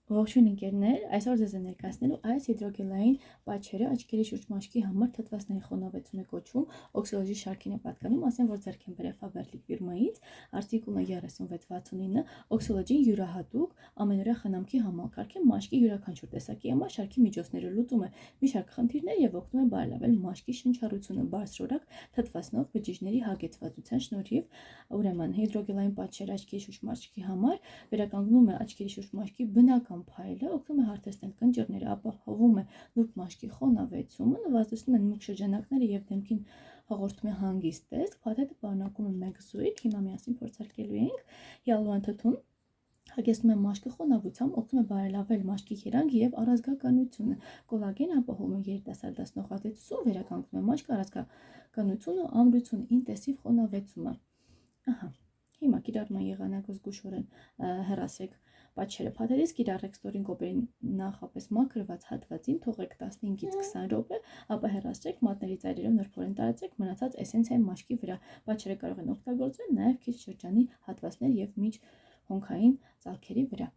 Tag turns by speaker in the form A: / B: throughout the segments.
A: Ողջույն ընկերներ, այսօր ձեզ է ներկայացնելու այս հիդրոգելային պատճերը աչքերի շուրջ մաշկի համար թթվածների խոնավեցում է կոչվում, օքսիդոզի շարքին է պատկանում, ասեմ, որ ձեռք են բերել Faberlic ֆիրմայից, արտիկուլը 3669, օքսիդոզին յուրահատուկ ամենօրյա խնամքի համակարգ է մաշկի յուրաքանչյուր տեսակի համար շարքի միջոցները լուծում է մի շարք խնդիրներ եւ օգնում է բարելավել մաշկի շնչառությունը բարձրորակ թթվածնով բջիջների հագեցվածության շնորհիվ, ուրեմն հիդրոգելային պատճերը աչքերի շուրջ մաշկի համար վերականգնում է աչքերի շուրջ մաշկի բնական փայլը, օգնում է հարթեցնել կնճիռները, ապահովում է նուրբ մաշկի խոնավեցումը, նվազեցնում է մուգ շրջանակները եւ դեմքին հաղորդում է հանգիստ տեսք, փաթեթը պարունակում է մեկ զույգ, հիմա միասին փորձարկելու ենք հիալուրոնաթթուն հագեցնում է մաշկի խոնավությամբ, օգնում է բարելավել մաշկի երանգը եւ առազգականությունը, կոլագենը ապահովում է երիտասարդացնող ազդեցություն, վերականգնում է մաշկի առազգականությունը, ամրությունը, ինտենսիվ խոնավեցումը, ահա հիմա կիրառման եղանակը զգուշորեն հեռացրեք պատճերը փաթեթից, կիրառեք ստորին կոպերի նախապես մաքրված հատվածին, թողեք 15-ից 20 րոպե, ապա հեռացրեք մատների ծայրերով նրբորեն տարածեք մնացած էսենցիայի մաշկի վրա։ Պատճերը կարող են օգտագործվել նաև քիչ շրջանի հատվածներ եւ միջհոնքային ծալքերի վրա։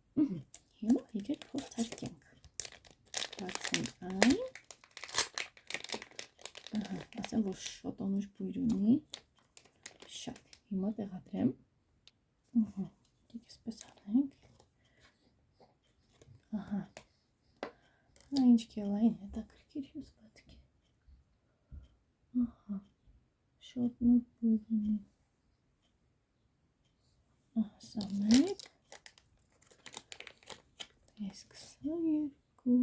A: Հիմա եկեք փորձարկենք։ Բացենք այն։ Ասեմ, որ շոտոնուշ բույր ունի։ Շատ։ Հիմա տեղադրեմ։ Այսպես անենք։ Ահա, ինչ կելային հետաքրքիր հյուսվածք է, ահա, շոտնու բույրունի, ահա, սա մեկ, ես 22,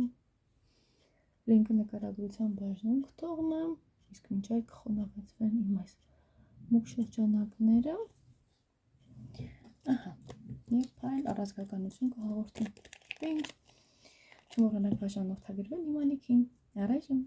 A: լինկը նկարագրության բաժնում կթողնեմ, իսկ մինչ այդ կխոնավեցվեն իմ այս մուգ շրջանակները, ահա, և փայլ առազգականություն կհաղորդում, չմոռանաք բաժանորդագրվել իմ անիքին, առայժմ